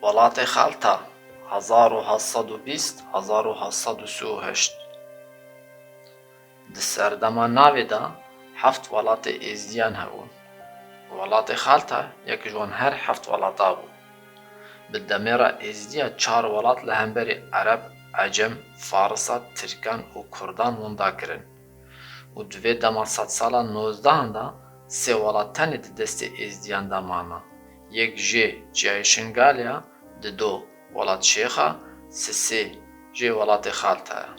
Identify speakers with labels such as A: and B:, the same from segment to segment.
A: ولات خالتا 1720-1738 di serdema navê de heft welatê êziyan hebûn. Welatê Xalta yek ji wan her heft welata bû. Bi demê re êziya çar welat li hemberî Ereb, Ecem, Farisa, Tirkan û Kurdan wenda kirin û di vê dema sedsala nozdehan de sê welat tenê di destê êziyan de mane. Yek jê Çiyayê Şingalê di do welat Şêxa, sê jê welatê Xalta ye.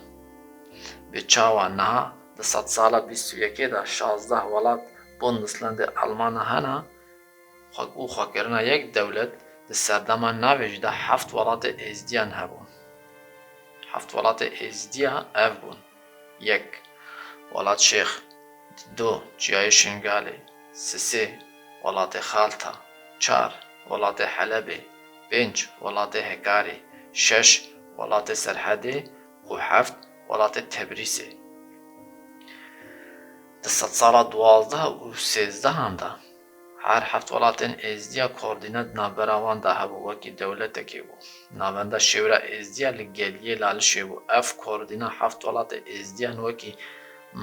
A: Bi çawa niha di sedsala bîst û yekê de 16 welat Bundeslandê Almanya hene û xwekirina yek dewlet di serdema navê jî de heft welatê êziyan hebûn. Heft welatê êziya ev bûn: yek welat Şêx, du Çiyayê Şingalê, sê welatê Xalta, çar welatê Helebê, pênc welatê Hekarê, şeş welatê Serhedê û heft welatê Tebrîsê. Di sedsala duwazdeh û sêzdehan de her heft welatên êziya koordîne di navbera wan de hebû wekî dewletekê bû. Navenda şêwira êziya li Geliyê Lalişê bû. Ev koordîna heft welatê êziyan wekî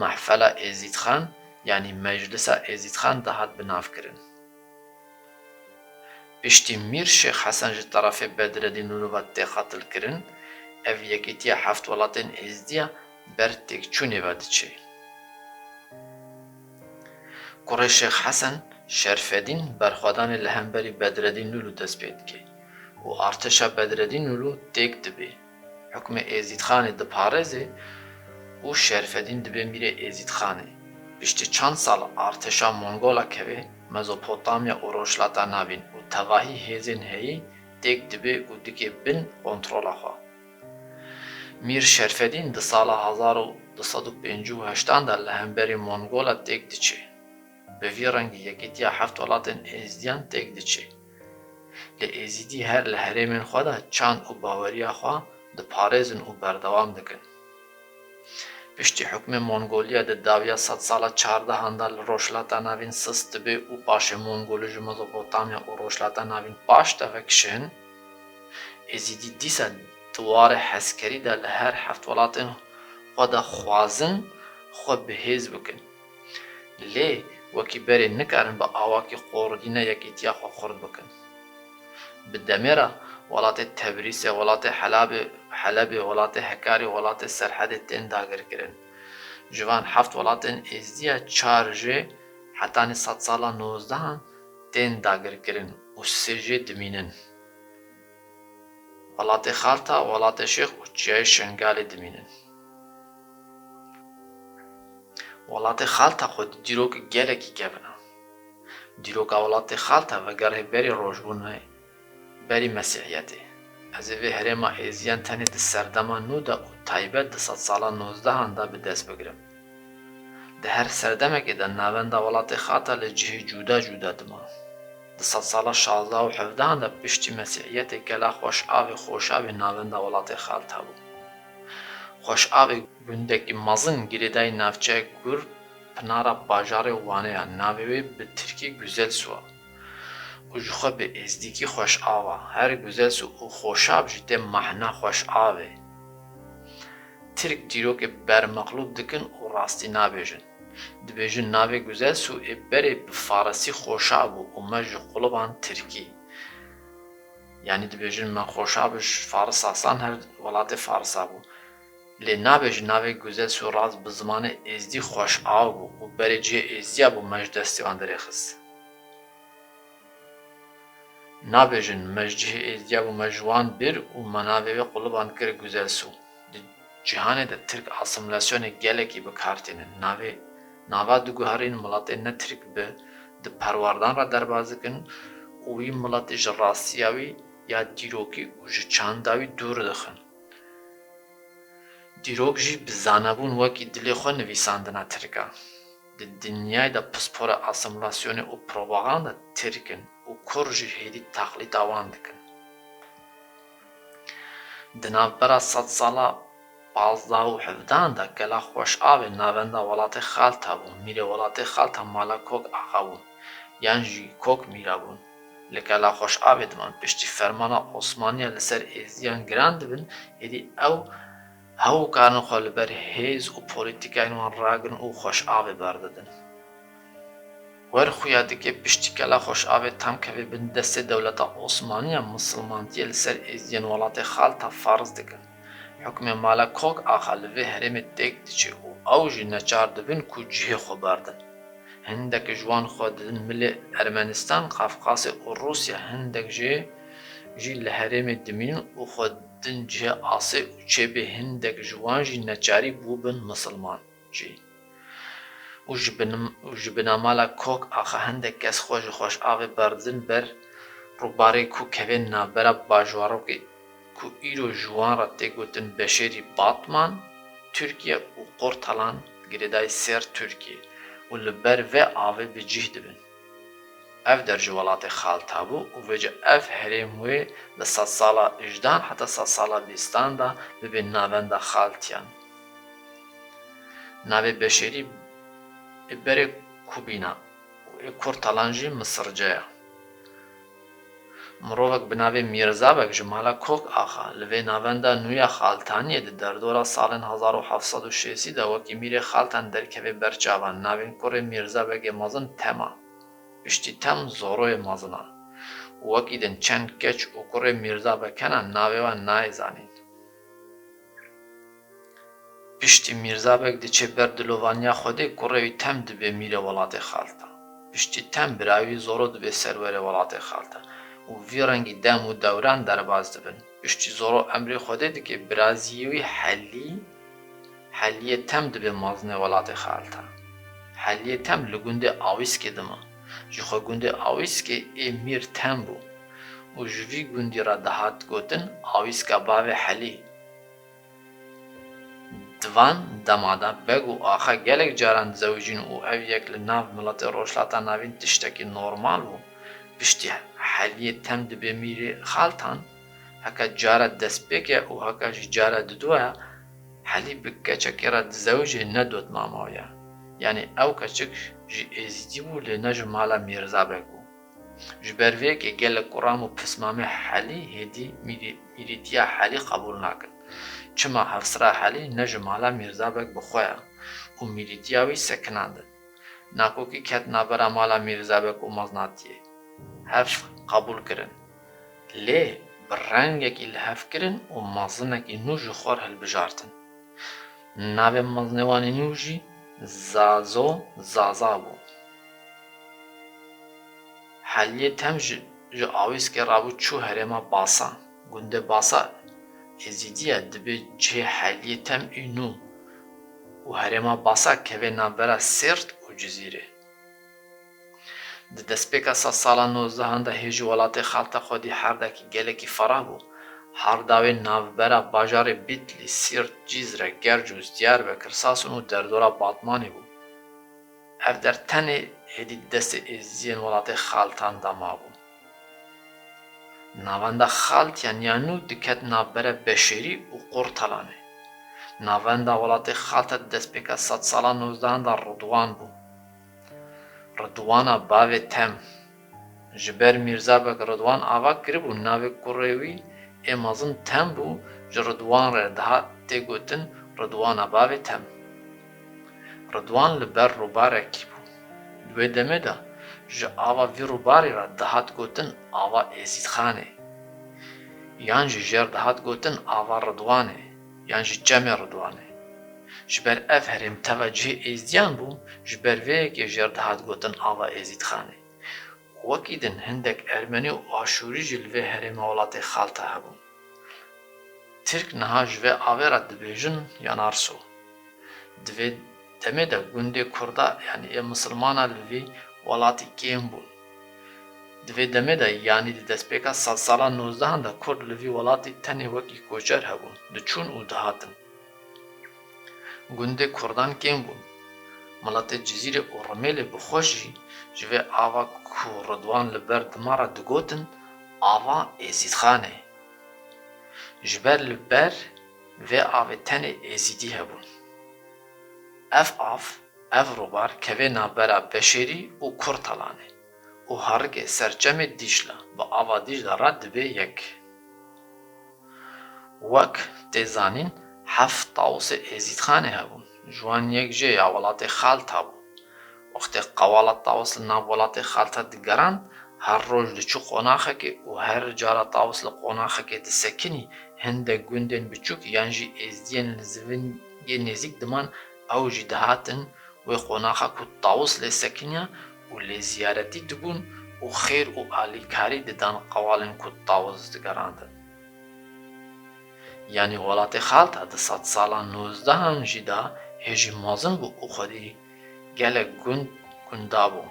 A: Mehfela Êzîdxan yanî Meclisa Êzîdxan de hat binavkirin. Piştî Mîr Şêx Hesen ji terafê Bedreddîn Nûrê ve tê xetilkirin, ev yekîtiya heft welatên êziya ber têkçûnê ve diçe. Kurê Şêx Hesen Şerfedîn berxwedanê li hemberî Bedreddîn Lûlû dest pê dike û artêşa Bedreddîn Lûlû têk dibe. Hukmê Êzîdxanê diparêze û Şerfedîn dibe mîrê Êzîdxanê. Piştî çand sal artêşa Mongola keve Mezopotamya û Rojhilata navîn û tevahî hêzên heyî têk dibe û dike bin kontrola xwe. Mîr Şerfedîn di sala 1258 de li hemberî Mongola têk diçe. Bi vî rengî yekîtiya heft welatên êziyan têk diçe. Li êzîdî her li herêmên xwe de çand û baweriya xwe diparêzin û berdewam dikin. Piştî hukmê Mongoliya di dawiya sedsala çardehan de li Rojhilata navîn sist dibe û paşê Mongolî ji Mezopotamya û Rojhilata navîn baş de vekişin, êzîdî dîsa di warê hezkerî de li her heft welatên xwe de xwazin xwe bihêz bikin. Lê wekî berê nikarin bi awakî koordîne yekîtiya xwe xurt bikin. Bi demê re welatê Tebrîsê, welatê Helebê, welatê Hekarê, welatê Serhedê tên dagirkirin. Ji van heft welatên êziya çar jê hetanî sedsala nozdehan tên dagirkirin û sê jê dimînin. Welatê Xalta, welatê Şêx û Çiyayê Şingalê dimînin. Welatê Xalta xwe di dîrok gelekî kevin e. Dîroka welatê Xalta vegerhê berî rojbûnê, berî Mesîhiyetê. Ez ê vê herêma êziyan tenê di serdema nû de û taybet di sedsala nozdehan de bi dest bigirim. Di her serdemekê de navenda welatê Xalta li cihê cuda cuda dima. Di sedsala 16 û 17 de piştî Mesîhiyetê gela xweşavê xoşavê navenda welatê Xalta bû. Xweşavê gundekî mezin girêdayî navçeyek Gur Pinara bajarê Wanê ye. Navê wê bi tirkî Güzelsu e û ji xwe bi êzdîkî xweşav e. Her Güzelsu û xweşav jî tê mehna xweşavê. Tirk dîrokê bermexlûb dikin û rastî nabêjin. Dibêjin navê Güzelsu ê berê bi faresî xweşav bû û me ji quluban tirkî. Yanî dibêjin me xweşav ji Farisa san her welatê Farisa bû. Lê nabêjin navê Güzelsu rast bi zimanê êzdî xweşav bû û berê cihê êziya bû me ji destê wan derêxist. Nabêjin me ji cihê êziya bû me ji wan bir û me navê wê quluban kir Güzelsu. Di cîhanê de tirk asimilasyonê gelekî bikartînin. Nava diguherîn miletê ne tirk bi di perwardan re derbas dikin û wî miletê ji rastiya wî ya dîrokî û ji çanda wî dûr dixin. Dîrok jî bi zanebûn wekî dilê xwe nivîsandina tirk e. Di dinyayê de pispora asimilasyonê û propaganda tirk in û kur jî hêdî teqlîda wan dikin. Di navbera sedsala 15 û 17 de gela xweşavê navenda welatê Xalta bû. Mîrê welatê Xalta mala Kok Axa bûn yan jî Kok Mîra bûn. لکلا خوش آوی دمان پشتی فرمانا عثمانیا لسر ایزیان گران دبن ایدی او هاو کارن خو لبر هیز و پولیتیکاین وان راگن و خوش آوی برددن ور خویا دکه پشتی کلا خوش آوی تام که بن دست دولت عثمانیا مسلمانتی لسر ایزیان ولات خالتا فرض دکن حکم مالا کوک آخا لوی هرم تک دیچه او جی نچار دبن کو جه خو بردن هندک جوان خود مل ارمنستان قفقاز و روسیا هندک جی لهرم دمین و خود دن جه آسه و چه به هندک جوان جی نچاری بوبن مسلمان جی و جبنا مالا کوک آخه هندک کس خوش آغی بردن بر روباره کو کوین نابرا باجوارو که کو ایرو جوان را تگوتن بشری باتمان ترکیه و قرطلان گریدای سر ترکیه و لبر و آوه بجیه دبن اف در جوالات خالتا بو و وجه اف هرموی لسات سالا اجدان حتی سات سالا بیستان دا ببین ناوین دا خالتیان ناوی بشری بره کوبینا و کرتالانجی مصر جایا مروفک بناوی میرزابک جمالا کوک آخا لوی ناوین دا نویا خالتانیه ده در دورا سالن 1760 دا وکی میره خالتان درکوی برچاوان ناوین کوره میرزابک مازن تما پشتی تم زوروی مازنا وکی دن چند کچ و کوره میرزابکانا ناوی و نایزانین پشتی میرزابک دی چه بردلوانیا خوده کوره تم دبی میره ولات خالتا پشتی تم براوی زورو دبی سروره ولات خالتا و وی رنگی دم و دوران در باز دبن پشتی زورو امری خوده دی که برازیوی حلیه تم دبی مازنه ولات خالتا حلیه تم لگونده آویس که دما جخوا گونده آویس که امیر تم بو و جوی گوندی را دهات گوتن آویس که باوی حلی دوان دمادا بگو آخه گلک جاران زوجین و او یک لناو ملت روشلاتا ناوین تشتکی نورمال بو پشتی حلیه تم دبی میری خالتان هکا جارا دست بکه و هکا جارا ددوه حلی بکه چکی را زوجی ندوت ماماویا یعنی او کچک جی ازیدی بو لنج مالا میرزا بگو جبروی که گلک قرام و پسمام حلی هدی میریتیا حلی قبول نکن چما هفسرا حلی نج مالا میرزا بگ بخویا و میریتیاوی سکناندن ناکو کی کت نابرا مالا میرزا بگ و مزناتیه هف قبول کرن لی برنگکی لحف کرن و مزنکی نوج خور هل بجارتن ناوی مزنوانی نوجی زازا بو حلیه تم جا آویز که رابو چو هرما باسا گنده باسا ازیدیه دبی جه حلیه تم اینو و هرما باسا که نابرا سرت و جزیره ده دسپیکا سالا 19 ده هیج ولات خالتا خودی هردکی گلکی فرا بو هرداوی ناوبرا باجار بیتلی سیرت جیزره گرجوز دیار بکر ساسون و دردورا باتمانی بو اف در تنه هدی دست ازین ولات خالتان داما بو ناواندا خالتیان یانو دکت نابره بشری و قرطلانه ناواندا ولات خالتا دسپیکا سالا 19 ده رضوان بو رضوانا باوی تم جبر میرزا بک رضوان آوا کربو ناوی کوروی امازن تم بو جردوان را ده تگوتن رضوانا باوی تم رضوان لبر روباره کی بو دوی دمه دا ج آوا وی روباری را دهات گوتن آوا ازید خانه یان جر دهات گوتن آوا رضوانه یان جمع رضوانه جبر اف هرم توجه ازدیان بو جبر وی که جر دهات گوتن آوا ازید خانه وکیدن هندک ارمنی و آشوری جلوه هرم ولات خالتا هبون ترک نها جوه آوه دبیجن یا نارسو دوی دمه دا گنده کرده یعنی مسلمانا لوی ولاتی کیم بون دوی دمه دا یعنی دی دسپیکا سالا 19 دا کرد لوی ولاتی تنی وکی کوچر هبون دو چون او دهاتن گنده کردان کیم بون ملت جزیره اورمیل بخوشی جوه آوا کو رضوان لبر دمارا دگوتن آوا ازید خانه جبر لبر و آوه تن ازیدی هبون اف روبار که نابرا بشری و کرتالانه û herikê serçemê Dîşla bi ava Dîşla re dibe yek. Wek tê zanîn heft tawusê êzîdxanê hebûn, ji wan yek jê ya welatê Xalta bû. Wextê qewala tawus li nav welatê Xalta digerand, her roj diçû qonaxekê û her cara tawus li qonaxekê disekinî, hindek gundên biçûk yan jî êzidiyên li ziviyê nêzik diman, ew jî dihatin wê qonaxa ku tawus lê sekiniya û lê ziyaretî dibûn û xêr û alîkarî didan qewalên ku tawus digerandin. Yani welatê Xalta di sed salan nozdehan jî de hêjî mezin bû û xwedî gelek gund gundabû.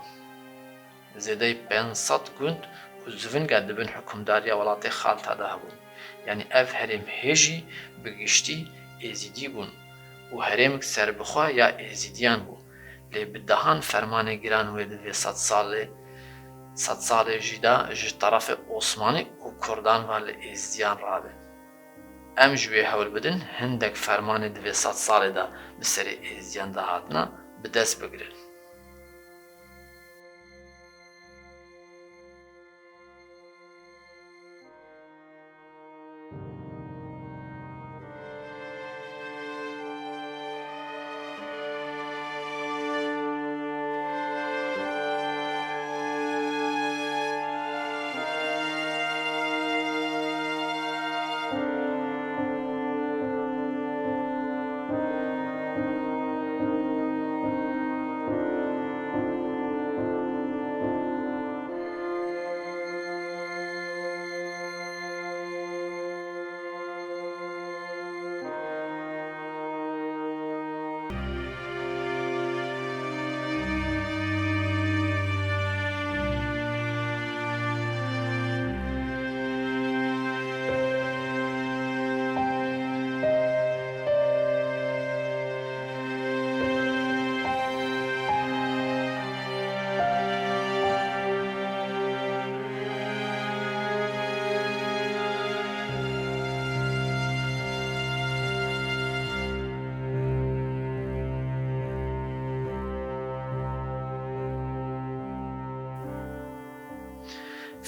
A: Zêdeyî 500 gund û zivînge dibin hikûmdariya welatê Xalta de hebûn. Yani ev herêm hêjî bi giştî êzîdî bûn û herêmek serbixwe ya êzîdiyan bû. Lê bi dehan fermanê giran wê di vê sed salê jî de ji terefê Osmanî û Kurdan ve li êzidiyan radin. Em ji wê hewl bidin hindek fermanê di vê sed salê de bi serê êzidiyan de hatine bi dest bigirin.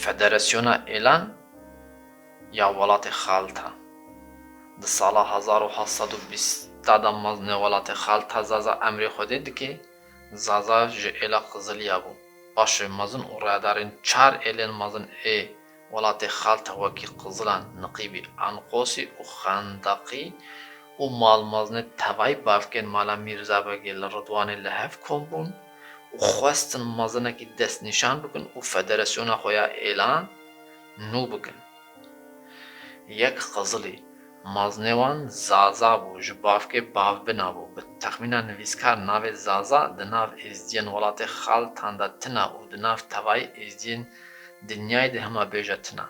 A: Federasyona Êlan ya welatê Xalta di sala 1720 de mezinê welatê Xalta zaza emrê Xwedê dike, zaza ji êla Qiziliya bû. Paşê mezin û radarên çar êlên mezin ê welatê Xalta wekî Qizilan, Niqîbî, Anqosî û Xendaqî û malmezinê tevayî bavkên mala Mîrzabegê li Ridwanê li hev kom bûn û xwestin mezinekî destnîşan bikin û federasyona xwe ya Êlan nû bikin. Yek Qizilî mezinê wan Zaza bû, ji bavkê Bavbina bû. Bi texmîna nivîskar navê Zaza di nav êzidiyên welatê Xaltan de tina û di nav tevayî êzidiyên dinyayê de hemabêje tina.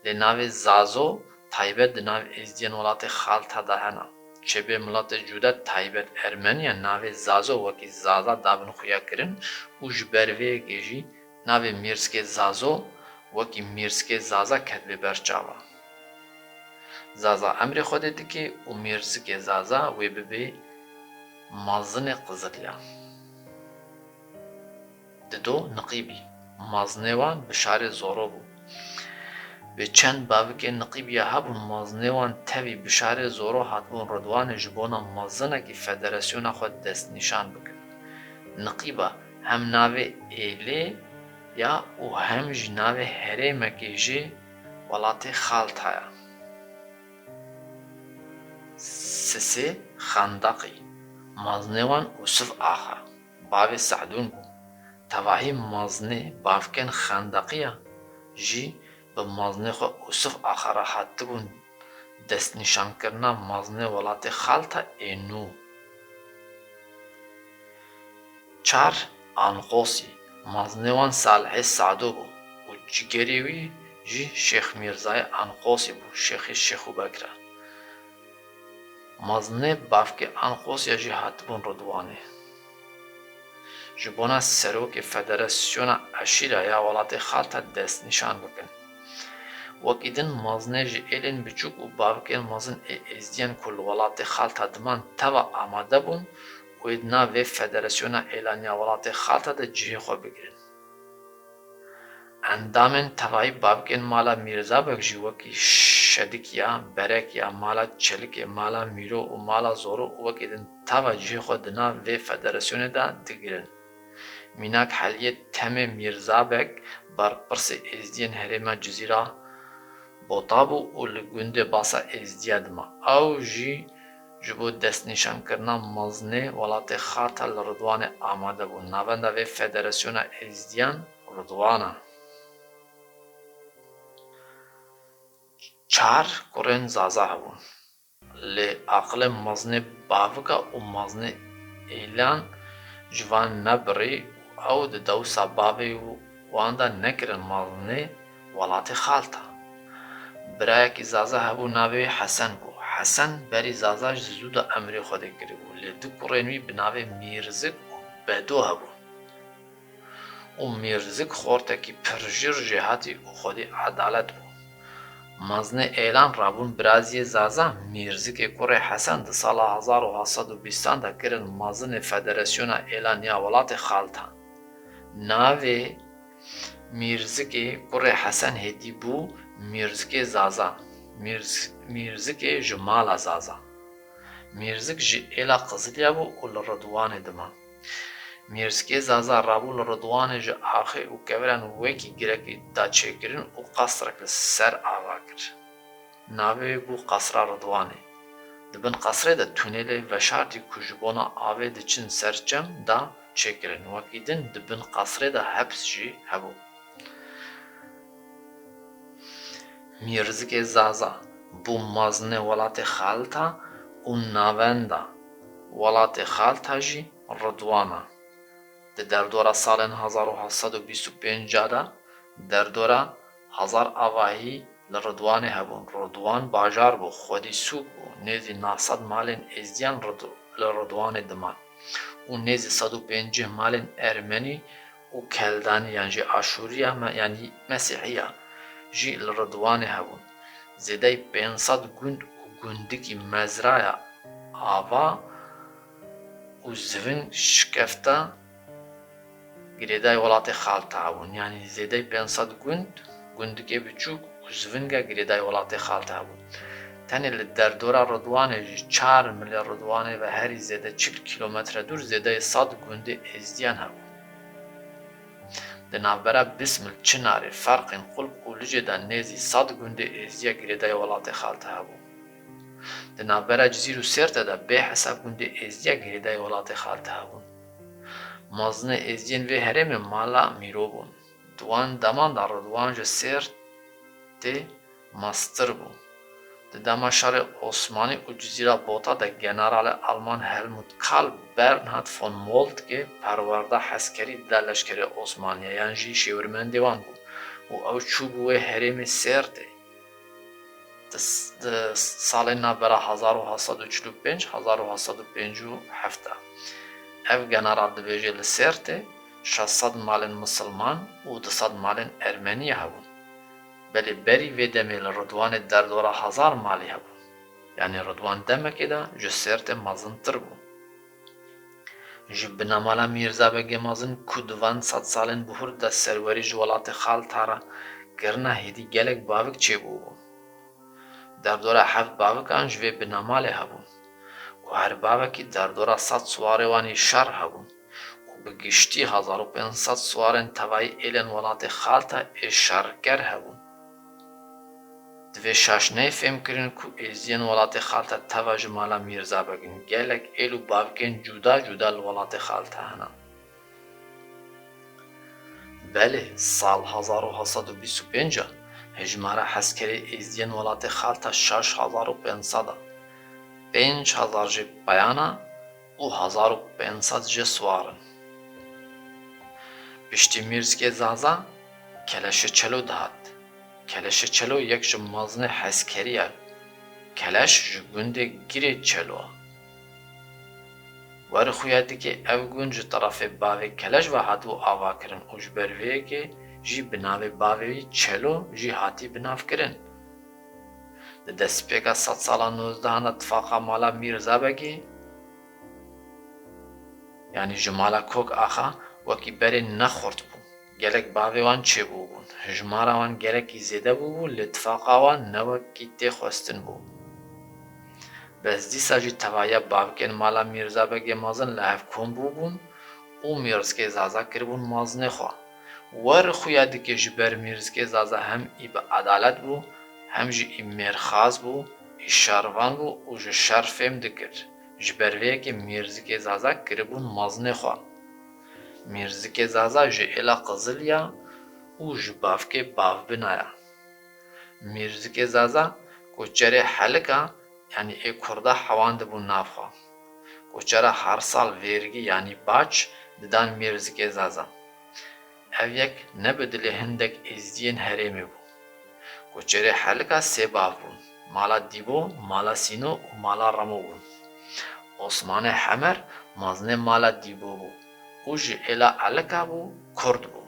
A: Lê navê Zazo taybet di nav êzidiyên welatê Xalta de hene. Çêbê miletê cuda taybet Ermeniya navê Zazo wekî Zaza dabin xuya kirin û ji ber vê yekê jî navê Mîrskê Zazo wekî Mîrskê Zaza ket bê berçava. Zaza emrê Xwedê dike û Mîrskê Zaza wê bibe mezinê Qiziliya. Dido Niqîbî mezinê wan Bişarê Zoro bû. Bi çend bavkên Niqîbiya hebûn mezinê wan tevî Bişarê Zoro hatibûn Ridwanê ji bona mezinekî federasyona xwe destnîşan bikin. Niqîba hem navê êlê ya û hem jî navê herêmekê jê welatê Xalta ye. Sisê Xendaqî mezinê wan Usuf Axa, bavê Sedûn bû. Tevahî mezinê bavkên Xendaqiya jî bi mezinê xwe Usuf Axa re hatibûn destnîşankirina mezinê welatê Xalta ê nû. Çar Anqosî mezinê wan Salihê Sedû bû û cigerê wî jî Şêx Mîrzayê Anqosî bû, şêxê Şêxûbekr e. Mezinê bavkê Anqosya jî hatibûn Ridwanê. Ji bona serokê federasyona eşîra ya welatê Xalta destnîşan bikin. Wekî din mezinê ji êlên biçûk û bavkên mezin ê êzidiyan ku li welatê Xalta diman teva amade bûn wê di nav vê federasyona Êlaniya welatê Xalta de cihê xwe bigirin. اندامên tevahî bavkên mala Mîrzabek jî wekî şedik ya berek ya mala Çelikê, mala Mîro û mala Zoro û wekî din teva cihê xwe di nav vê federasyonê de digirin. Mînak Heliyê Temê Mîrzabek berpirsê êzidiyên herêma Cizîra bota bû û li gundê Basa Êzidiya dima. Ew jî ji bo destnîşankirina mezinê welatê Xarta li Rêdwanê amade bû. Navenda vê federasyona êzidiyan Rêdwan e. Çar kurên zaza hebûn. Lê aqilê mezinê bavika û mezinê êlan ji van nebirî û ew di dewsa bavê wan de nekirin mezinê welatê Xalta. Birayekî zaza hebû navê wê Hesen bû. Hesen berî zaza ji zû de emirê Xwedê kiribû. Lê du kurên wî bi navê Mîrzik û Bedo hebûn. û Mîrzik xortekî pirjir jê hatî û Xwedê edalet bû. Mezinê êlan rabûn biraziyê zaza Mîrzikê kurê Hesen di sala 1720 de kirin mezinê Federasyona Êlan ya welatê Xalta. Navê Mîrzikê kurê Hesen hêdî bû Mîrzikê Zaza. Mîrzikê ji mala Zaza. Mîrzik ji êla Qizilya bû û li Rêdwanê dima. Mîrzikê Zaza rabû li Rêdwanê ji axê û keviran wekî girekî da çêkirin û qesrek li ser ava kir. Navê wê bû Qesra Rêdwanê. Di bin qesrê de tunelê veşartî ku ji bona avê diçin ser çem da çêkirin. Wekî din di bin qesrê de heps jî hebû. Mîrzikê Zaza bû mezinê welatê Xalta û navenda welatê Xalta jî Rêdwan e. Di derdora salên 1725 de derdora hezar avahî li Rêdwanê hebûn. Rêdwan bajar bû, xwedî sûk bû. Nêzî 900 malên êzidiyan li Rêdwanê diman û nêzî 150 malên Ermenî û Keldanî yan jî Aşûriya yanî Mesîhiya jî li Rêdwanê hebûn. Zêdeyî 500 gund û gundikî mezraya ava û zivin şikefta girêdayê welatê Xalta hebûn. Yanî zêdeyî 500 gund, gundikê biçûk û zivinga girêdayê welatê Xalta hebûn. Tenê li derdora Rêdwanê jî 4 milya Rêdwanê ve herî zêde 40 kilometre dûr zêdeyî 100 gundê êzidiyan hebûn. Di navbera Bismil, Çinarê, Ferqên Xulb û Licê de nêzî 100 gundê êzidiya girêdayê welatê Xalta hebûn. Di navbera Cizîr û Sêrtê de bêhesab gundê êzidiya girêdayê welatê Xalta hebûn. Mezinê êzidiyên vê herêmê mala Mîro bûn. Di wan deman de Rêdwan ji Sêrtê mestir bû. Di dema şerê Osmanî û Cizîra Bota de generalê Alman Helmut Karl Bernhard von Moltke perwerda hezkerî da leşkerê Osmaniye yan jî şêwirmendê wan bû û ew çûbû wê herêmê Sêrtê. Di salên navbera 1745-1757 ev general dibêje li Sêrtê 600 malên Misilman û 200 malên Ermenî hebûn. Belê berî vê demê li Rêdwanê derdora 1000 malî hebû. Yanî Rêdwan demekê de ji Sêrtê mezintir bû. Ji binamala Mîrzabekê mezin ku di van 100 salên bihur de serwerî ji welatê Xalta re kirina hêdî gelek bavik çêbû bû. Derdora 7 bavikan ji vê binamalê hebûn û her bavekî derdora 100 siwarê wanî şer hebûn û bi giştî 1500 siwarên tevahî êlên welatê Xalta ê şerker hebûn. Di vê şaşneyê fêm kirin ku êziyên welatê Xalta teva ji mala Mîrzabekin gelek êl û bavkên cuda cuda li welatê Xalta hene. Belê sal 1725 hejmara hezkerê êzidiyên welatê Xalta 6500 e. 5000 jê peyana û 1500 jê siwarin. Piştî Mîrzikê Zaza Keleşê Çelo dihat. Keleşê Çelo yek ji mezinê hezkerî ye. Keleş ji gundê Girê Çelo e. Werî xuya dike ev gund ji terafê bavê Keleş ve hatibû avakirin û ji ber vê yekê jî bi navê bavê wî Çelo jî hatî binavkirin. Di destpêka 100 sala 19 de tifaqa mala Mîrzabekê yanî ji mala Kok Axa wekî berê nexort bû. gelek bavê wan çêbû bûn, hejmara wan gelekî zêde bûbû, li tifaqa wan newekî tê xwestin bû. Bez dîsa jî tevaya bavkên mala Mîrzabegê mezin li hev kom bûbûn û Mîrzkê Zaza kiribûn mazinê xwe. Wer xuya dikê ji ber Mîrzkê Zaza hem î bi edalet bû, hem jî î mêrxas bû, î şervan bû û ji şer fêm dikir. Ji ber vê yekê Mîrzkê Zaza kiribûn mazinê xwe. Mîrzkê Zaza ji êla Qizilya û ji bavkê bavbinaya. Mîrzkê Zaza koçerê Helika yanî ê Kurda hewan dibûn nav xwe. Koçera her sal vêrgî yanî baç didan Mîrzkê Zaza. Ev yek ne bi dilê hindek êzîdiyên herêmê bû. Koçerê Helika sê bav bûn. Mala Dîbo, mala Sîno û mala Remo bûn. Osmanê Hemer mazinê mala Dîbo bû û ji êla Elika bû Kurd bû.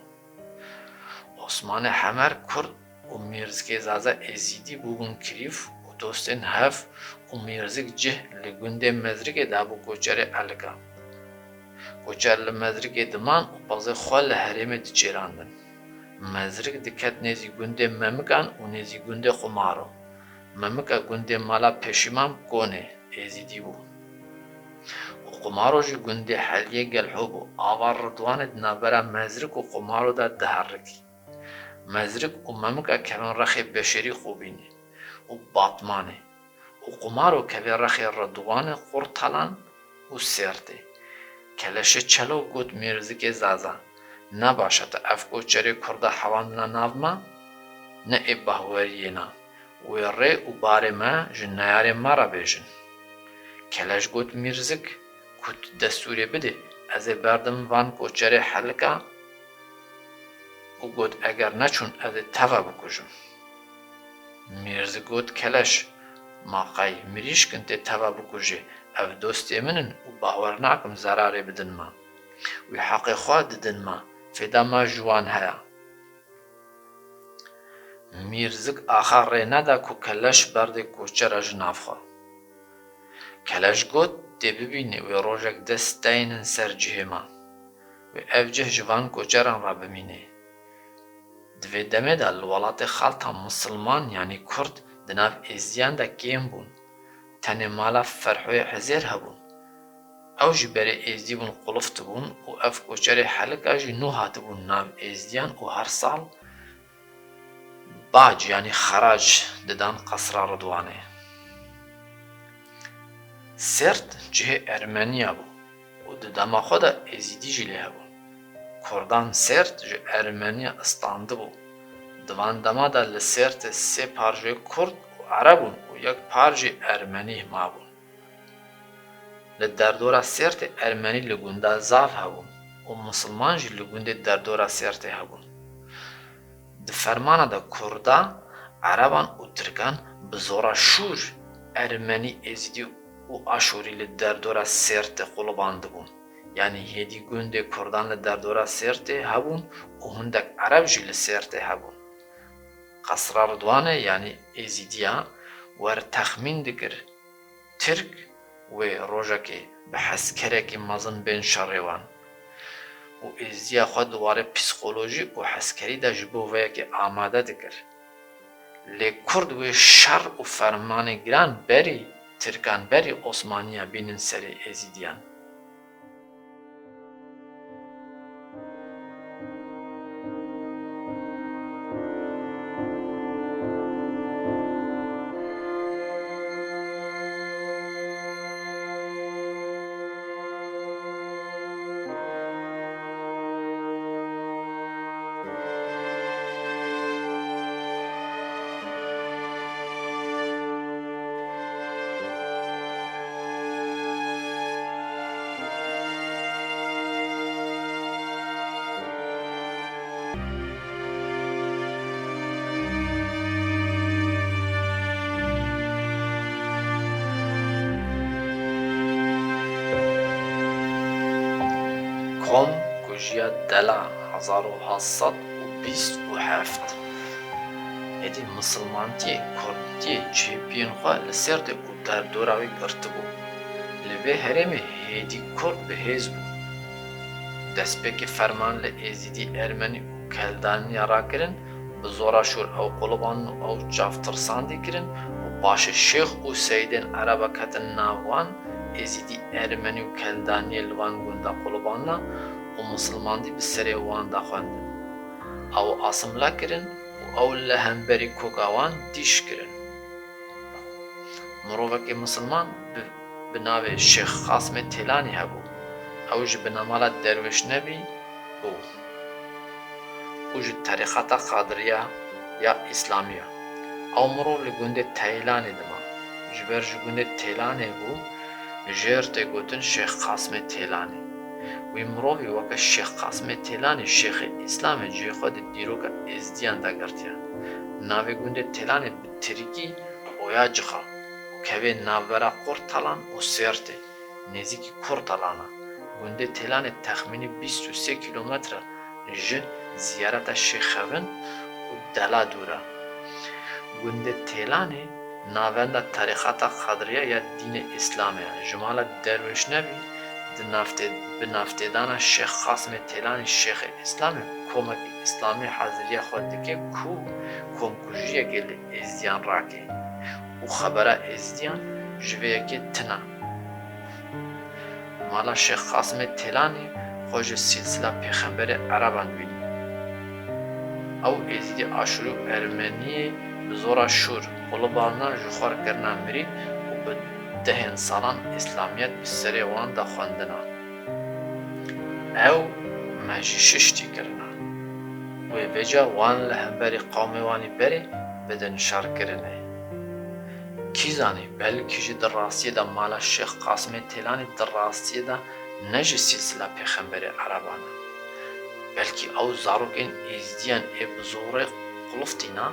A: Osmanê Hemer Kurd û Mîrzkê Zaza êzîdî bûbûn kirîv û dostên hev û Mîrzik cih li gundê Mezrikê dabû koçerê Elika. Koçer li Mezrikê diman û pezê xwe li herêmê diçêrandin. Mezrik diket nêzî gundê Memikan û nêzî gundê Xumaro. Memika gundê mala Peşîman Konê êzîdî bû. û Xumaro jî gundê Heliyê Gelho bû. Ava Ridwanê di navbera Mezrik û Xumaro de diherikî. Mezrik û Memika kevin rexê Beşerî Xubînê û Batmanê û Xumaro keve rexê Ridwanê Qurtalan û Sêrtê. Keleşê Çelo got Mîrzikê Zaza, ne baş e te ev koçerê Kurda hewandina nav me? Ne ê behweriyê ne. Wê rê û barê me ji neyarê me re bêjin. Keleş got Mîrzik ku tu destûrê bidê ez ê berdim van koçerê Helika û got eger neçûn ez ê teve bikujim. Mîrzik got Keleş ma qey mirîşkin tê teve bikujê ev dostê min in û bawer nakim zerarê bidin me. Wî heqê xwe didin me, fêda me ji wan heye. Mîrzik axa rê neda ku Keleş berdê koçera ji nav xwe. Keleş got tê bibînî wê rojek dest teynin ser cihê me. Wê ev cih ji van koçeran re bimîne. Di vê demê de li welatê xelta Misilman yanî Kurd di nav êziyan de kêm bûn. Tenê mala Ferhoyê Hezêr hebûn. Ew jî berê êzîdî bûn quluf dibûn û ev koçerê Helika jî nû hatibûn nav êziyan û her sal bac yanî xerac didan Qesra Ridwanê. Sêrt cihê Ermeniya bû û di dema xwe de êzîdî jî lê hebûn. Kurdan Sêrt ji Ermeniya istandibû. Di van dema de li Sêrtê sê parcê Kurd û Ereb bûn û yek par jî Ermenî mabûn. Li derdora Sêrtê Ermenî li gunda Zav hebûn û Misilman jî li gundê derdora Sêrtê hebûn. Di fermana de Kurda, Ereban û Tirkan bi zora şûr Ermenî êzîdî û aşûrî li derdora Sêrtê qulubandibûn. Yani hêdî gundê Kurdan li derdora Sêrtê hebûn û hindek Ereb jî li Sêrtê hebûn. Qesra Ridwanê yanî êzîdiya wertexmîn dikir Tirk wê rojekê bi hezkerekî mezin bên şerê wan û êzidiya xwe di warê psîkolojî û hezkerî de ji bo vê yekê amade dikir. Lê Kurd wê şer û fermanê giran berî Tirkan berî Osmaniya bînin serê êzidiyan. Kom kujiya Dela 1727 êdî misilmantiyê Kurdiyê cihêpiyên xwe li Sêrtê û derdora wê girtibû. Li vê herêmê hêdî Kurd bihêz bû. Destpêkê ferman li êzîdî Ermenî û keldaniya rakirin, bi zora şûr ew quluban û ew çavtirsandî kirin û paşê şêx û seydên Ereba ketin nav wan, êzîdî Ermenî û keldaniyê li van gunda qulubana û misilmandî bi serê wan de xwendin. Ew asîmle kirin û ew li hemberî koka wan dîş kirin. Mirovekî misilman bi navê Şêx Qasîmê Têlanî hebû. Ew ji binamala derwişnebî bû û ji terîqeta Qadiriya ya İslamî ye. Ew mirov li gundê Teylanê dima. Ji ber ji gundê Têlanê bû, jêr tê gotin Şêx Qasîmê Têlanî. Wî mirovî weke Şêx Qasîmê Têlanî Şêxê Îslamê cihê xwe di dîroka êzdiyan de girtiye. Navê gundê Têlanê bi tirkî Oya Cixa û kevê navbera Kurtalan û Sêrtê, nêzîkî Kurtalan e. Gundê Têlanê texmînî 23 kilometre ji ziyareta Şêxevin û Dela dûr e. Gundê Têlanê navenda terîqeta Qadiriya ya dînê Îslamê ye. Ji mala derwişnebî bi navtêdana Şêx Qasîmê Têlanî Şêxê Îslamê komekî İslamî heziriya xwe dike ku komkujiyekê li êzdiyan rake û xebera êzdiyan ji vê yekê tin e. Mala Şêx Qasîmê Têlanî xwe ji sîlsila pêxemberê Ereban bînî. Ew êzîdî Aşûrî û Ermeniyê bi zora şûr qulubana ji xwarkirina mirî û bi dehên salan İslamiyet bi serê wan de xwendina. Ew me jî şiştî kirine. Wê veca wan li hemberî qewmê wanî berê bidin şerkirinê. Kî zanî belkî jî di rastiyê de mala Şêx Qasîmê Têlanî di rastiyê de ne ji sîlsila pêxemberê Ereban e. Belkî ew zarokên êzdiyan ê bi zorê quluftina,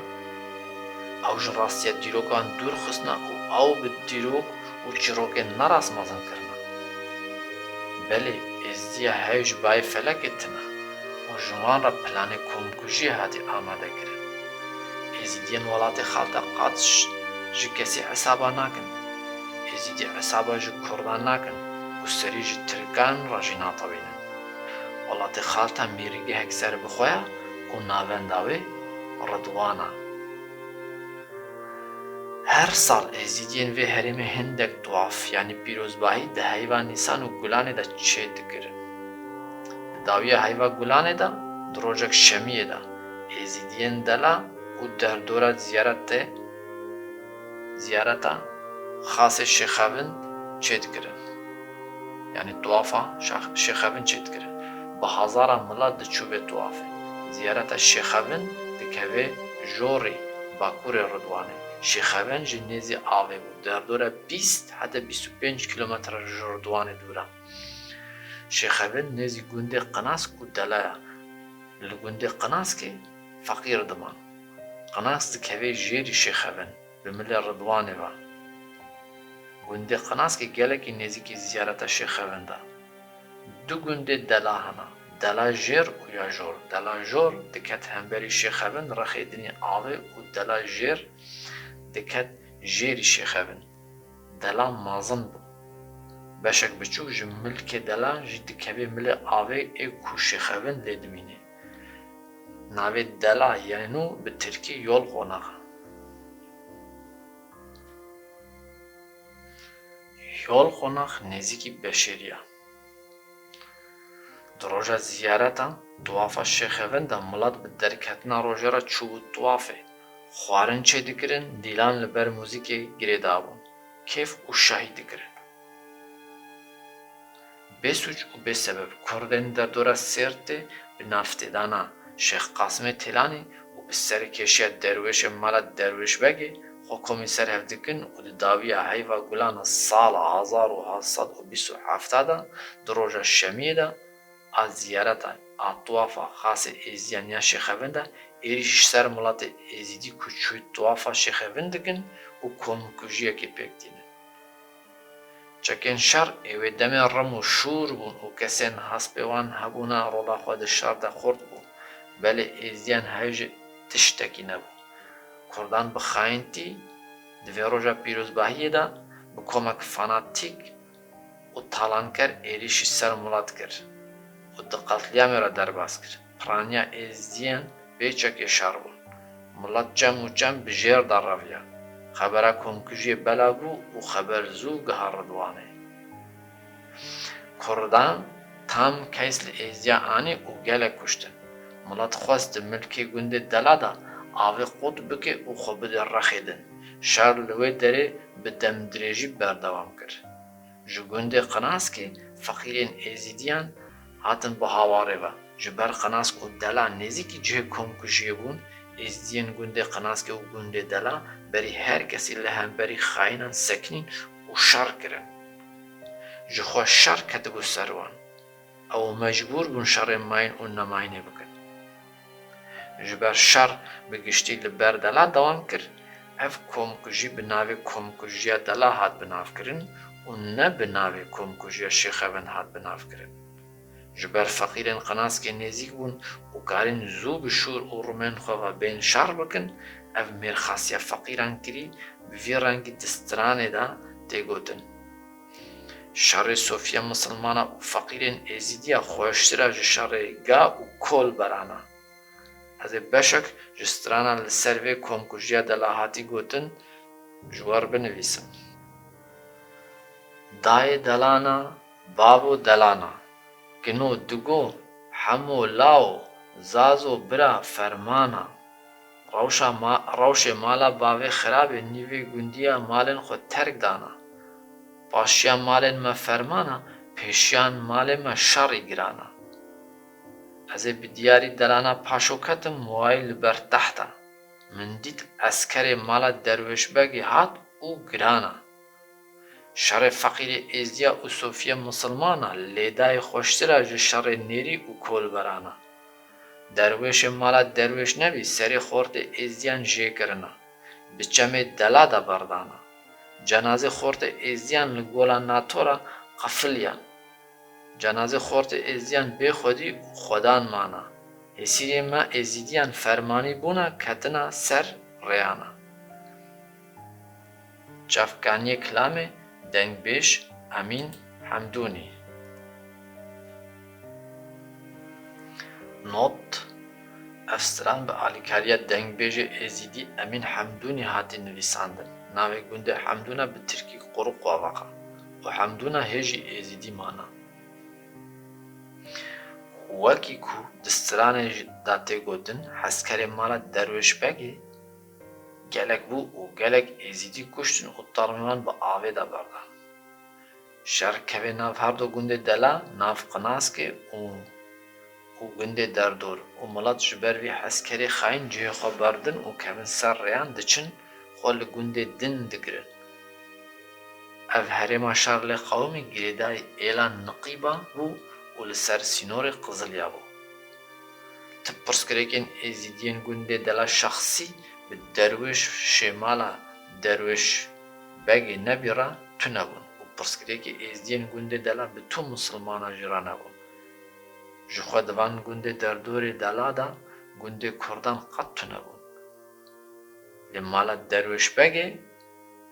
A: ew ji rastiya dîrokan dûr xistine û ew bi dîrok û çîrokên nerast mezin kirine. Belê êzdiya hew ji bayê felekê tune û ji wan re planê komkujiyê hatî amadekirin. Êzîdiyên welatê xalta qet ji kesî hesaba nakin. Êzîdî hesaba ji Kurdan nakin û serî ji Tirkan re jî natewînin. Welatê xalta mîrgehek serbixwe ye û navenda wê Ridwan e. Her sal êzîdiyên vê herêmê hindek tuaf yanî pîrozbahî di heyva Nîsan û Gulanê de çê dikirin. Di dawiya heyva Gulanê de di rojek şemiyê de êzîdiyên Dela û derdora ziyareta xasê Şêxevin çê dikirin. Yani tuafa Şêxevin çê dikirin. Bi hezara milat diçû vê tuafê. Ziyareta Şêxevin dikeve jorê Bakurê Ridwanê. Şêxevin ji nêzî avê bû. Derdora 20 heta 25 kilometre ji Ridwanê dûr e. Şêxevin nêzî gundê Qinask û Dela ye. Li gundê Qinaskê feqîr diman. Qinask dikeve jêrî Şêxevin bi milê Ridwanê ve. Gundê Qinaskê gelekî nêzîkî ziyareta Şêxevin de. Du gundê Dela hene. Dela jêr û ya jor. Dela jor diket hemberî Şêxevin rexêdinê avê û Dela jêr diket jêrî Şêxevin. Dela mezin bû. Beşek biçûk ji milkê Dela jî dikeve milê avê ê ku Şêxevin lê dimîne. Navê Dela yenû bi tirkî yol qonax e. Yol qonax nêzîkî Beşêrî ye. Di roja ziyareta tuafa Şêxevin de milat bi derketina rojê re çû û tuafê. Xwarin çê dikirin, dîlan li ber mûzîkê girê dabûn. Kêf û şahî dikirin. Bêsûc û bêsebeb Kurdên derdora Sêrtê bi navtêdana Şêx Qasîmê Têlanî û bi serkêşiya derwêşê mala Derwêşbegê xwe komî serhev dikin û di dawiya heyva Gulan sala 1727 de di roja şemiyê de a ziyareta a tuafa xasê êzdiyan ya Şêxevin de êrişî ji ser milatê êzîdî ku çûyî tuafa Şêxevin dikin û komkujiyekê pêk dînin. Çekên şer ê wê demê rim û şûr bûn û kesên hespê wan hebûna rola xwe di şer de xurt bû. Belê êzdiyan hew jî tiştekî nebû. Kurdan bi xayîntî di vê roja pîrozbahiyê de bi komek fanatîk û talanker êrişî ser milat kir û di qetliyamê re derbas kir. پرانیا ازدیان بیچک شر بون. ملت چم و چم بجیر در رویا. خبره کمکجی بلا بو و خبر زو گهاردوانه. کردان tam keysl êziya anî û gelek kuştin. Milat xwest milkê gundê dela da avê qut bike û xwe bide rexê din. Şer li wê derê bi demdirêjî berdewam kir. Ji gundê Qinaskê feqîrên êzidiyan hatin bi hawarê ve. Ji ber Qinask û dela nêzîkî cihê komkujiyê bûn, êzidiyên gundê Qinaskê û gundê dela berî her kesî li hemberî xayinan sekinîn û şer kirin. Ji xwe şer ketibû ser wan. Ew mecbûr bûn şerê mayîn û nemayînê bikin. Ji ber şer bi giştî li ber dela dewam kir, ev komkujî bi navê komkujiya dela hat binavkirin û ne bi navê komkujiya şêxevind hat binavkirin. Ji ber feqîrên Qinaskê nêzik bûn û karîn zû bi şûr û rûmên xwe ve bên şer bikin, ev mêrxasiya feqîran kirî bi vî rengî di stranê de tê gotin. Şerê Sofiya misilmana û feqîrên êzidiya xweştir e ji şerê ga û kol berana. Ez ê beşek ji strana li ser vê komkujiya dela hatî gotin ji we binivîsim. Dayê delana, bavo delana, gino digo, hemo lao, zazo bira fermana. Rewşê mala bavê xirabê nîvê gundiya malên xwe terk dana. Paşiya malên me fermana, pêşiyan malê me şerî girana. Ez ê bi diyarî delana paşo ketim wayî li ber tehta. Min dît eskerê mala derwêşbegê hat û girana. Şerê feqîrê êziya û Sofiya misilmana lêdayê xweştir e ji şerê nêrî û kolberana. Derwêşê mala derwêş nebî serê xortê êziyan jêkirina. Bi çemê dela de berdana. Cenazê xortê êziyan li gola natora qefiliya. Cenazê xortê êziyan bê xwedî û xwedan mana. Hêsîrê me êzidiyan fermanî bûne ketina ser rêyana. Çavkaniyê kilamê dengbêj Emîn Hemdûnî. Not: ev stran bi alîkariya dengbêjê êzîdî Emîn Hemdûnî hatî nivîsandin. Navê gundê Hemdûn e bi tirkî quruq waveqa û Hemdûn hêjî êzîdî mana. Wekî ku di stranê de tê gotin, hezkerê mala derwêşbegê gelek bû û gelek êzîdî kuştin û termê wan bi avê de berdan. Şer kevê nav her du gundê dela, nav Qinaskê û gundê derdor û milet ji ber vî hezkerê xayîn cihê xwe berdin û kevin ser rêyan diçin xwe li gundê din digirin. Ev herêma şer lê qewmî girêdayî êla Niqîba bû û li ser sînorê Qizilya bû. Ti pirsgirêkên êzîdiyên gundê dela şexsî bi derwêşê mala derwêşbegê nebî re tune bûn û pirsgirêkê êzidiyên gundê dela bi tu misilmana jî re nebûn. Ji xwe di van gundê derdorê dela de gundê Kurdan qet tune bûn. Lê mala derwêşbegê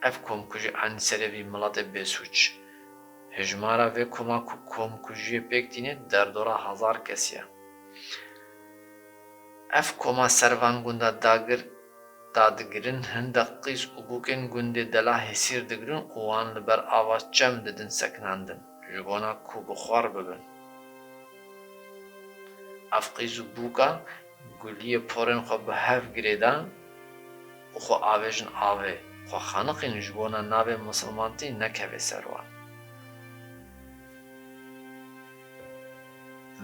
A: ev komkujî anî serê vî miletê bêsûç. Hejmara vê koma ku komkujiyê pêk tîne derdora hezar kesî ye. Ev koma ser van gunda dadigirin hindek qîs û bûkên gundê dela hêsîr digirin û wan li ber ava çem didin sekinandin ji bona ku bi xwar bibin. Ev qîz û bûka guliyê porên xwe bi hev girêdan û xwe avêjin avê, xwe xeniqîn ji bona navê misilmantî nekeve ser wan.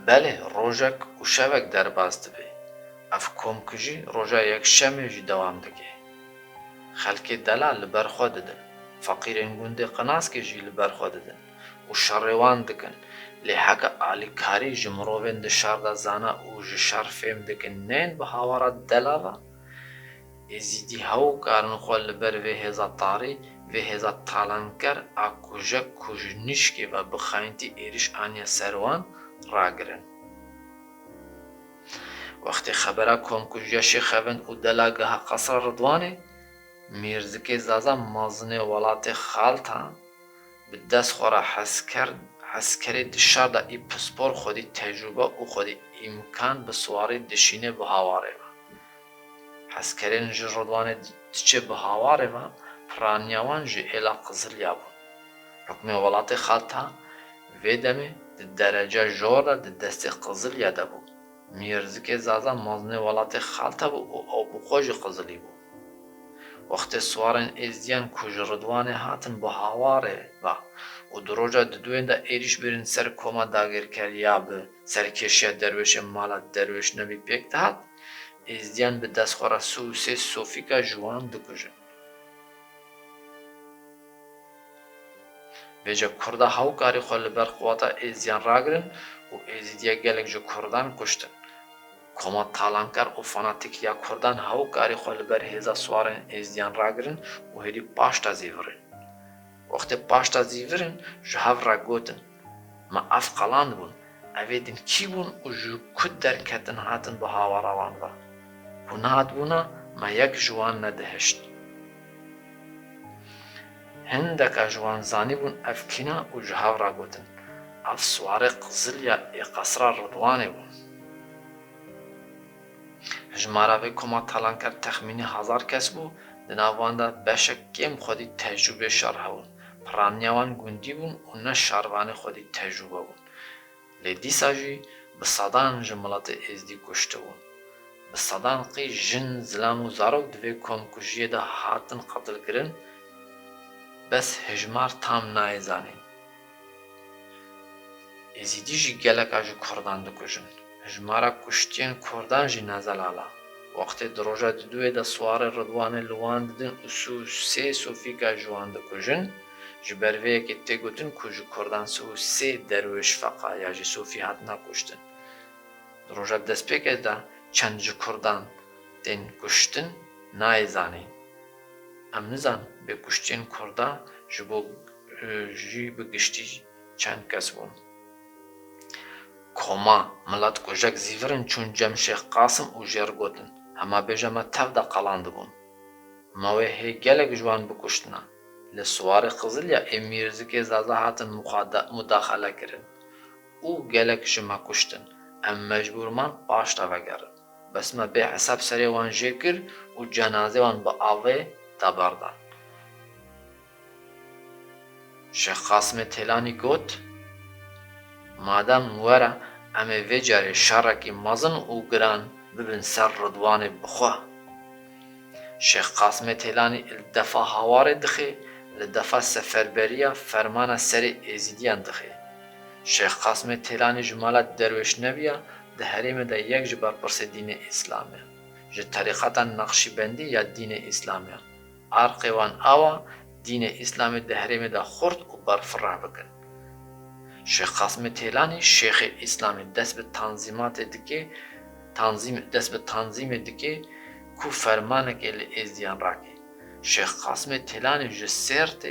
A: Belê rojek û şevek derbas dibe. Ev komkujî roja yekşemê jî dewam dike. Xelkê dela li ber xwe didin. Feqîrên gundê Qinaskê jî li ber xwe didin û şerê wan dikin. Lê heke alîkarî ji mirovên di şer de zana û ji şer fêm dikin tên bi hawara dela ve, êzîdî hew karin xwe li ber vê hêza tarî, vê hêza talanker a kujek ku ji nîşkê ve bi xayîntî êriş aniye ser wan ragirin. Wextê xebera komkujiya şêxevind û dela geha Qesra Ridwanê, Mîrzikê Zaza mezinê welatê Xalta bi dest xwe re حسکری دشار دا ای پسپور خودی تجربه و خودی امکان به سواری دشینه به هاواره و حسکرین جی رضوان دچه به هاواره و پرانیاوان جی ایلا قزلیا بون حکم ولات خالتا ویدمی درجه جورا دست قزلیا دا بون میرزک زازا مازنه ولات خالتا بو او بخوش قزلی بون وقت سوارن ازدیان کج رضوان هاتن به هاواره و دروجا دوین دا ایریش برین سر کما داگر کریا به سرکشی درویش مالا درویش نبی پیک دهد ازدیان به دست خورا سوسی صوفیکا جوان دکجن. بیجا کرده هاو کاری خوال برخواتا ازدیان راگرن و ازدیا گلک جو کردان کشتن. کما تالانکار و فاناتیکیا کردان هاو کاری خوال بر هزا سوارن ازدیان راگرن و هیدی پاشتا زیورن. وقتی پاشتا زیورن جو هاو را گوتن ما اف قلاند بون اویدین کی بون و جو کد در کتن هاتن به هاوا روان با. بونات بونا ما یک جوان ندهشت. هندکا جوان زانی بون افکینا و جهاو را گوتن. اف سواره قزل یا ای قصر رضوانه بون. هجمارا به کما تالان کرد تخمینی 1000 کس بو دناواندا بشک کم خودی تجربه شرح بون. پرانیاوان گوندی بون و نه شاروان خودی تجربه بون. لیدیسا جی بصدان جملات ازدی کشته بون. بصدان قی جن زلام و زاروک دوی کمکجیه ده هاتن قتل کرن بس هجمار tam نایزانی. ازیدی جی گلک جی کردان دکجن. هجمارا کشتین کردان جی نزل آلا. وقت دروجا دوی ده سوار رضوان لوان ددن اسو سه صوفیکا جوان دکجن جی برویه که تگوتن کجو کردان سو سه درویش فقا یا جی صوفی هات نکشتن. دروجا دست پیکه ده چند جی کردان دن کشتن نایزانی. ام نزان به کشتین کرده جی بگشتی چند کس بون. کما ملت کجک زیورن چون جم شیخ قاسم و جیر گوتن اما بجمع تف دا قلاند بون. موه هی گلک جوان بکشتنا لسوار قزل یا امیرزی زازا هاتن مداخله کرن. او گلک جمع کشتن ام مجبور من پاشتا وگرن. بس ما به حساب سری وان جکر و جنازه وان با آوه دبردن. شیخ قاسم تیلانی گوت مادام ورا امه ویجاره شرکی مزن و گران ببین سر رضوان بخوا. شیخ قاسم تیلانی الدفاع هوار دخی لدفاع سفربریا فرمان سر ازیدیان دخی. شیخ قاسم تیلانی جمالت درویش نبیا ده حریم ده یک جبر پرس دین اسلامی. جه طریقتا نقشبندی یا دین اسلامی. ارقوان آوا دین اسلامی ده حریم ده خورد و برفرح بکن. شیخ قاسم تیلانی شیخ اسلامی دست به تنظیم دکی کو فرمانه که ازدیان راکی. شیخ قاسم تیلانی جسرت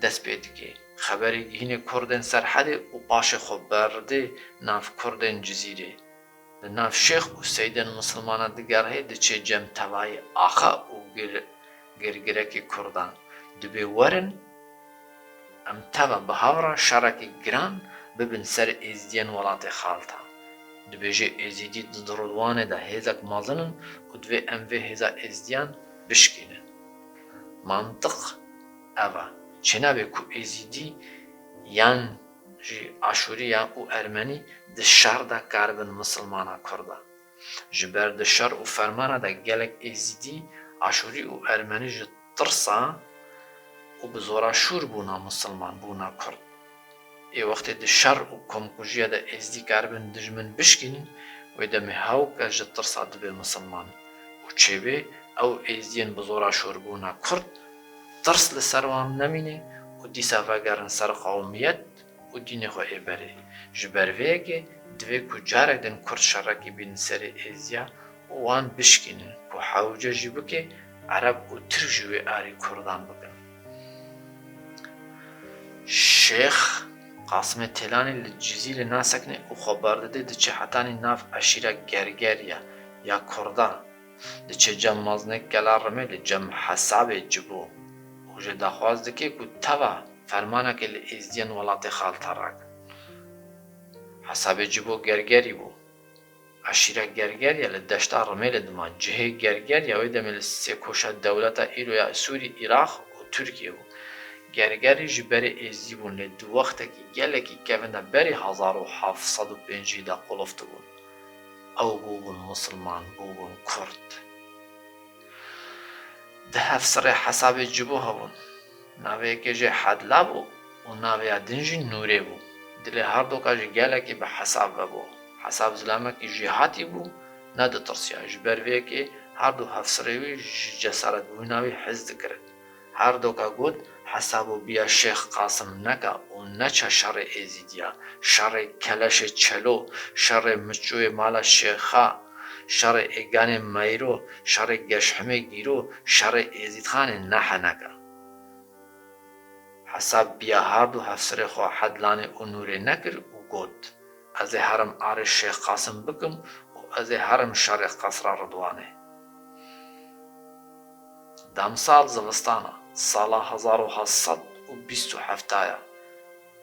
A: دست به دکی خبری گین کردن سرحده و باش خوب برده ناف کردن جزیره. ده ناف شیخ و سیدن مسلمان دگره ده چه جم توای آخا و گرگرکی کردان دبی ورن ام توا به هاورا شرکی گران ببین سر ازدیان ولات خالتا. دبیجه ازیدی دردوانه ده هزک مازنن و دوی ام وی هزا ازدیان بشکینن. منطق اوه چنابه کو ازیدی یان جی آشوری یا او ارمنی ده شر ده کاربن مسلمانا کرده. جبر ده شر و فرمانه ده گلک ازیدی آشوری و ارمنی جی ترسا و بزورا شور بونا مسلمان بونا کرد. ای وقت ده شر و کمکوژیه ده ازدی کاربن دجمن بشکینن و ده مهاو که جی ترسا دبه مسلمان. و چه به او ازدین بزورا شور بونا کرد ترس لسروان نمینه و دیسا وگرن سر قومیت و دین خو ایبره. جبرویه که دوی کجارک دن کرد شرکی بین سر ازیا و وان بشکینن که حوجه جیبو که عرب و ترجوی آری کردان بکن. شیخ قاسم تیلانی لجزیل ناسکنه و خبر داده ده چه حتانی ناف عشیره گرگریه یا کرده ده چه جم مازنه گلارمه لجم حساب جبو و جه دخواست که توا فرمانه که لازدین ولات خالتا راک. حساب جبو گرگری بو عشیره گرگریه لدشتا رمیل دما جهه گرگریه و دمیل سکوشا دولتا ایرویا سوری عراق و ترکیه بو گرگری جبری ایزی بون لدو وقتا کی گله کی کونده بری 1705 دا قلفت بون او بون مسلمان بون کرد ده افسر حساب جبو هبون ناوی که جه حدلا بو و ناوی دنجی نوره بو دلی هر دو که جه گله کی به حساب بو حساب زلامه کی جهاتی بو نه ده ترسیا جبروی که هر دو افسروی جسارت بو ناوی حزد کرد هر دو که گود حسابو بیا شیخ قاسم نکا و نچه شر ایزیدیا شر کلش چلو شر مچوی مالا شیخا شر ایگان مایرو شر گشحمه گیرو شر ایزید خان نحه نکا حساب بیا هر دو افسر خو حدلانه و نوره نکر و گود از هرم آر شیخ قاسم بکم و از هرم شر قصر رضوانه دام سال زوستانا سالا 1727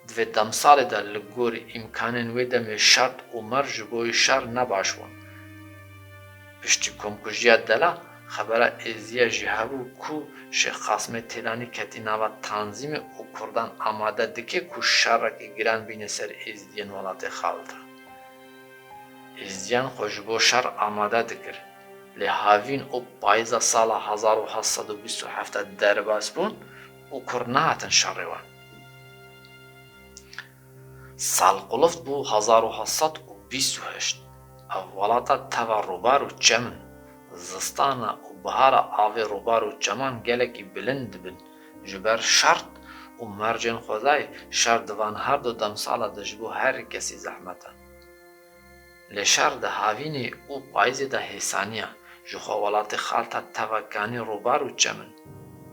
A: دوی دام سال دا لگور امکانن وی دم شرط و مرج بوی شر نباشون پشتی کمکجیت دلا خبره ازیا جهابو کو شیخ قاسم تیلانی کتی نوا تنظیم و کردان آماده دکه کو شرک گران بین سر ازدیان ولات خالتا ازدیان خوشبو شر آماده دکر لحاوین او پایزا سال 1727 درباس بون و کرناتن شروان سال قلفت بو 1728 اولاتا توا روبار و چمن زستانا و بهارا آوی روبار و چمان گلکی بلند بن جبر شرط و مرجن خدای شرط دوان هر دو دمسالا دجبو هر کسی زحمتا لشر ده هاوینی او پایزی ده حسانیا جخوا ولات خالتا توکانی روبار و چمن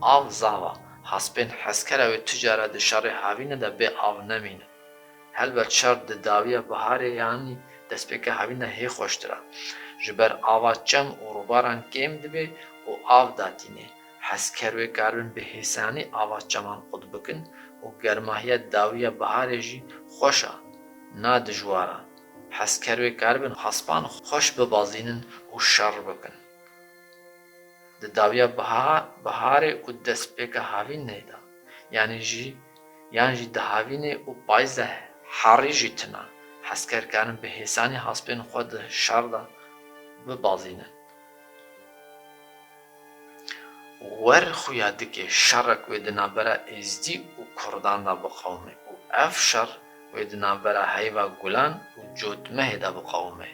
A: آو زاوا حسبین حسکره و تجاره ده شر هاوینه ده به آو نمینه هلبت شر ده داویه بهاره یعنی دست بکه هاوینه هی خوشتره جبر آوا چم و روباران کم دبی و آو داتینه حسکر و کاربن به حسانی آوا چمان قد بکن و گرماهی داویه بهاره جی خوشه نا دجواره حسکر و کاربن حسبان خوش ببازینن و شر بکن ده داویه بهاره و دست بکه هاوین نیده یعنی جی ده هاوینه و پایزه حاری جی تنه حسکر کارن به حسانی حسبین خود شر ده ببازینن ور خویا دکه شرک و دنابرا ازدی و کردان دا بقومه و اف شر و دنابرا حیوه گلان و جوتمه دا بقومه